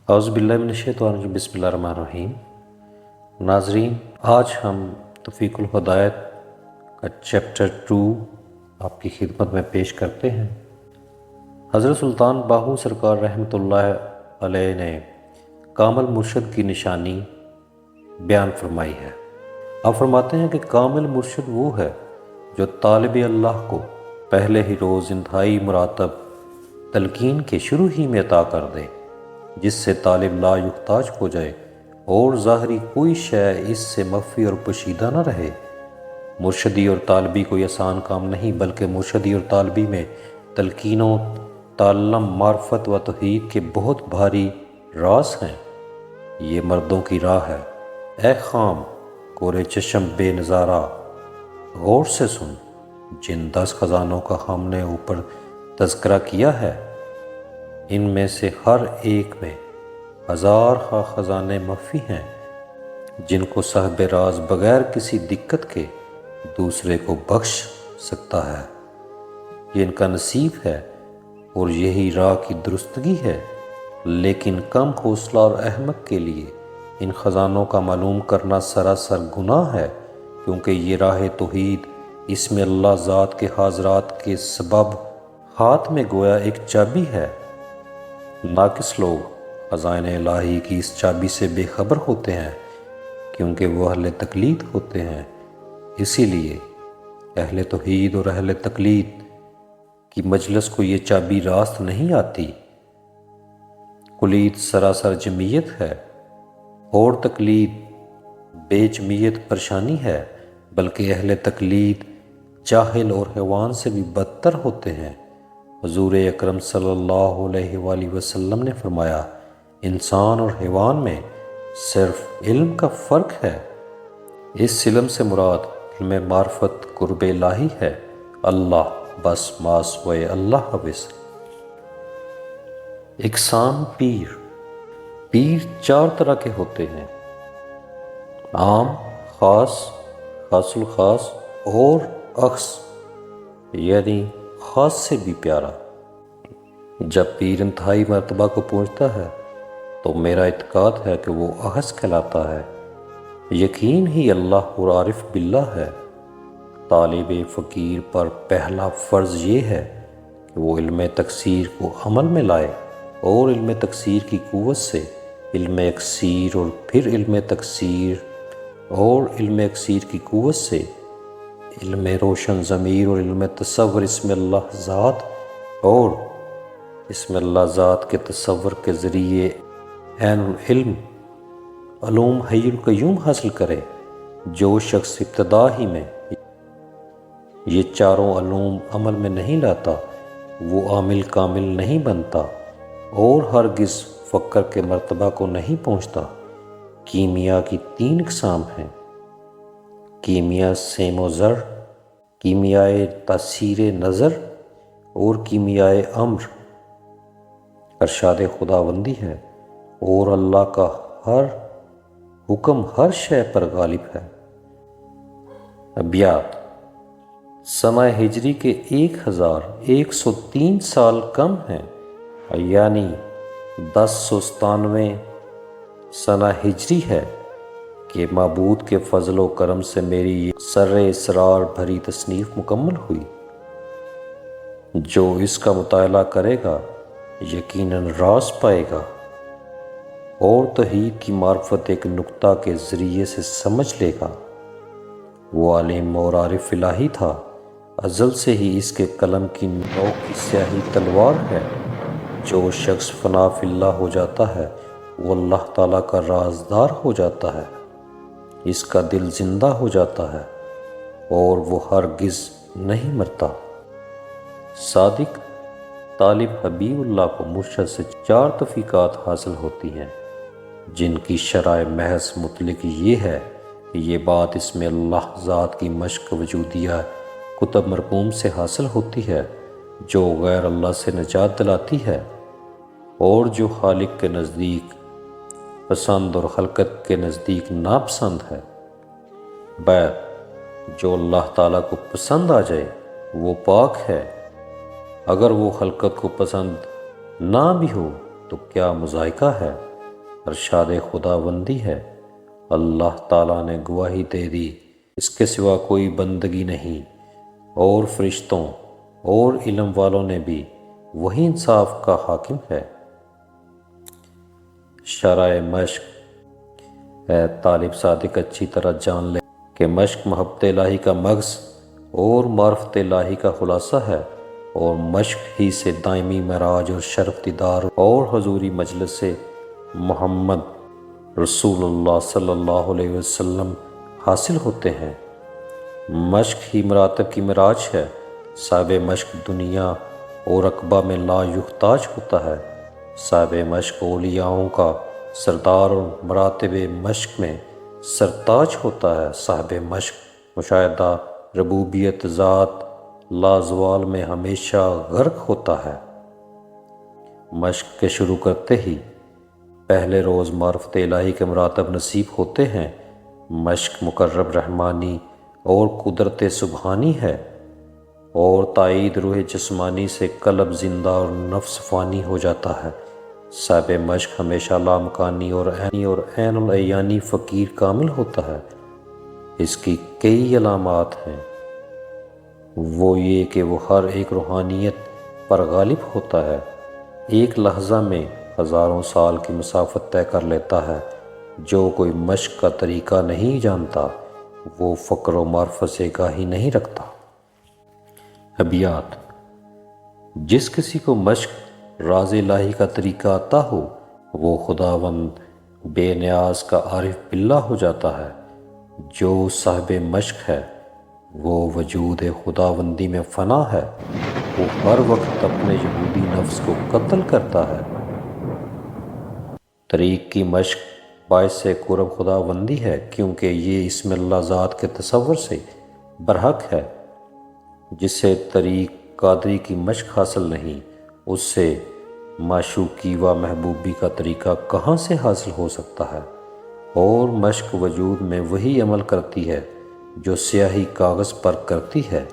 اعوذ باللہ من الشیطان الرجیم، بسم اللہ الرحمن الرحیم۔ ناظرین، آج ہم توفیق الہدایت کا چیپٹر 2 آپ کی خدمت میں پیش کرتے ہیں۔ حضرت سلطان باہو سرکار رحمۃ اللہ علیہ نے کامل مرشد کی نشانی بیان فرمائی ہے۔ آپ فرماتے ہیں کہ کامل مرشد وہ ہے جو طالب اللہ کو پہلے ہی روز انتہائی مراتب تلقین کے شروع ہی میں عطا کر دے، جس سے طالب لا یحتاج ہو جائے اور ظاہری کوئی شے اس سے مخفی اور پوشیدہ نہ رہے۔ مرشدی اور طالبی کوئی آسان کام نہیں، بلکہ مرشدی اور طالبی میں تلقین و تعلم، معرفت و توحید کے بہت بھاری راز ہیں۔ یہ مردوں کی راہ ہے۔ اے خام کورے چشم بے نظارہ، غور سے سن، جن 10 خزانوں کا ہم نے اوپر تذکرہ کیا ہے، ان میں سے ہر ایک میں 1000 خزانے مخفی ہیں، جن کو صاحب راز بغیر کسی دقت کے دوسرے کو بخش سکتا ہے۔ یہ ان کا نصیب ہے اور یہی راہ کی درستگی ہے، لیکن کم حوصلہ اور احمق کے لیے ان خزانوں کا معلوم کرنا سراسر گناہ ہے، کیونکہ یہ راہ توحید اس میں اللہ ذات کے حاضرات کے سبب ہاتھ میں گویا ایک چابی ہے۔ ناقص لوگ خزائن الہی کی اس چابی سے بے خبر ہوتے ہیں، کیونکہ وہ اہل تقلید ہوتے ہیں۔ اسی لیے اہل توحید اور اہل تقلید کی مجلس کو یہ چابی راست نہیں آتی۔ کلید سراسر جمعیت ہے اور تقلید بے جمعیت پریشانی ہے، بلکہ اہل تقلید جاہل اور حیوان سے بھی بدتر ہوتے ہیں۔ حضور اکرم صلی اللہ علیہ وآلہ وسلم نے فرمایا، انسان اور حیوان میں صرف علم کا فرق ہے۔ اس علم سے مراد علم معرفت قرب الہی ہے، اللہ بس ما سوائے اللہ حوث۔ اقسام پیر 4 طرح کے ہوتے ہیں: عام، خاص، خاص الخاص اور اخص، یعنی خاص سے بھی پیارا۔ جب پیر انتہائی مرتبہ کو پہنچتا ہے تو میرا اعتقاد ہے کہ وہ اخص کہلاتا ہے۔ یقین ہی اللہ اور عارف باللہ ہے۔ طالب فقیر پر پہلا فرض یہ ہے کہ وہ علم تکثیر کو عمل میں لائے اور علم تکثیر کی قوت سے علم اکثیر، اور پھر علم تکثیر اور علم اکثیر کی قوت سے علم روشن ضمیر اور علم تصور اسم اللہ ذات اور اسم اللہ ذات کے تصور کے ذریعے عین العلم علوم حی القیوم حاصل کرے۔ جو شخص ابتدا ہی میں یہ چاروں علوم عمل میں نہیں لاتا، وہ عامل کامل نہیں بنتا اور ہرگز فقر کے مرتبہ کو نہیں پہنچتا۔ کیمیا کی 3 اقسام ہیں: کیمیا سیم و زر، کیمیائے تاثیر نظر اور کیمیائے امر۔ ارشاد خداوندی ہے اور اللہ کا ہر حکم ہر شے پر غالب ہے۔ ابیات: سنہ ہجری کے 1103 سال کم ہیں، یعنی 1097 سنہ ہجری ہے کہ معبود کے فضل و کرم سے میری یہ سر اسرار بھری تصنیف مکمل ہوئی۔ جو اس کا مطالعہ کرے گا یقیناً راز پائے گا اور توحید کی معرفت ایک نقطہ کے ذریعے سے سمجھ لے گا۔ وہ عالم اور عارف الہی تھا، ازل سے ہی اس کے قلم کی نوک کی سیاہی تلوار ہے۔ جو شخص فنا فی اللہ ہو جاتا ہے وہ اللہ تعالیٰ کا رازدار ہو جاتا ہے، اس کا دل زندہ ہو جاتا ہے اور وہ ہرگز نہیں مرتا۔ صادق طالب حبیب اللہ کو مرشد سے 4 توفیقات حاصل ہوتی ہیں، جن کی شرح محض مطلق یہ ہے کہ یہ بات اس میں اللہ ذات کی مشق وجودیہ کتب مرقوم سے حاصل ہوتی ہے، جو غیر اللہ سے نجات دلاتی ہے اور جو خالق کے نزدیک پسند اور خلقت کے نزدیک ناپسند ہے۔ جو اللہ تعالیٰ کو پسند آ جائے وہ پاک ہے، اگر وہ خلقت کو پسند نہ بھی ہو تو کیا مذائقہ ہے۔ ارشاد خداوندی ہے، اللہ تعالیٰ نے گواہی دے دی اس کے سوا کوئی بندگی نہیں، اور فرشتوں اور علم والوں نے بھی وہی انصاف کا حاکم ہے۔ شرح مشق: اے طالب صادق، اچھی طرح جان لے کہ مشق محبت الہی کا مغز اور معرفت الہی کا خلاصہ ہے، اور مشق ہی سے دائمی معراج اور شرف دیدار اور حضوری مجلس محمد رسول اللہ صلی اللہ علیہ وسلم حاصل ہوتے ہیں۔ مشق ہی مراتب کی معراج ہے۔ صاحب مشق دنیا اور عقبہ میں لا یحتاج ہوتا ہے۔ صاحب مشق اولیاؤں کا سردار اور مراتب مشق میں سرتاج ہوتا ہے۔ صاحب مشق مشاہدہ ربوبیت ذات لازوال میں ہمیشہ غرق ہوتا ہے۔ مشق کے شروع کرتے ہی پہلے روز معرفت الہی کے مراتب نصیب ہوتے ہیں۔ مشق مقرب رحمانی اور قدرت سبحانی ہے، اور تائید روح جسمانی سے قلب زندہ اور نفس فانی ہو جاتا ہے۔ صاحب مشق ہمیشہ لامکانی اور عین العیانی فقیر کامل ہوتا ہے۔ اس کی کئی علامات ہیں، وہ یہ کہ وہ ہر ایک روحانیت پر غالب ہوتا ہے، ایک لحظہ میں ہزاروں سال کی مسافت طے کر لیتا ہے۔ جو کوئی مشق کا طریقہ نہیں جانتا وہ فقر و معرفت سے گاہی نہیں رکھتا۔ ابیات: جس کسی کو مشق راز الہی کا طریقہ آتا ہو، وہ خداوند بے نیاز کا عارف باللہ ہو جاتا ہے۔ جو صاحب مشق ہے وہ وجود خداوندی میں فنا ہے، وہ ہر وقت اپنے یہودی نفس کو قتل کرتا ہے۔ طریق کی مشق باعث قرب خداوندی ہے، کیونکہ یہ اسم اللہ ذات کے تصور سے برحق ہے۔ جسے طریق قادری کی مشق حاصل نہیں، اس سے معشوقی و محبوبی کا طریقہ کہاں سے حاصل ہو سکتا ہے؟ اور مشق وجود میں وہی عمل کرتی ہے جو سیاہی کاغذ پر کرتی ہے۔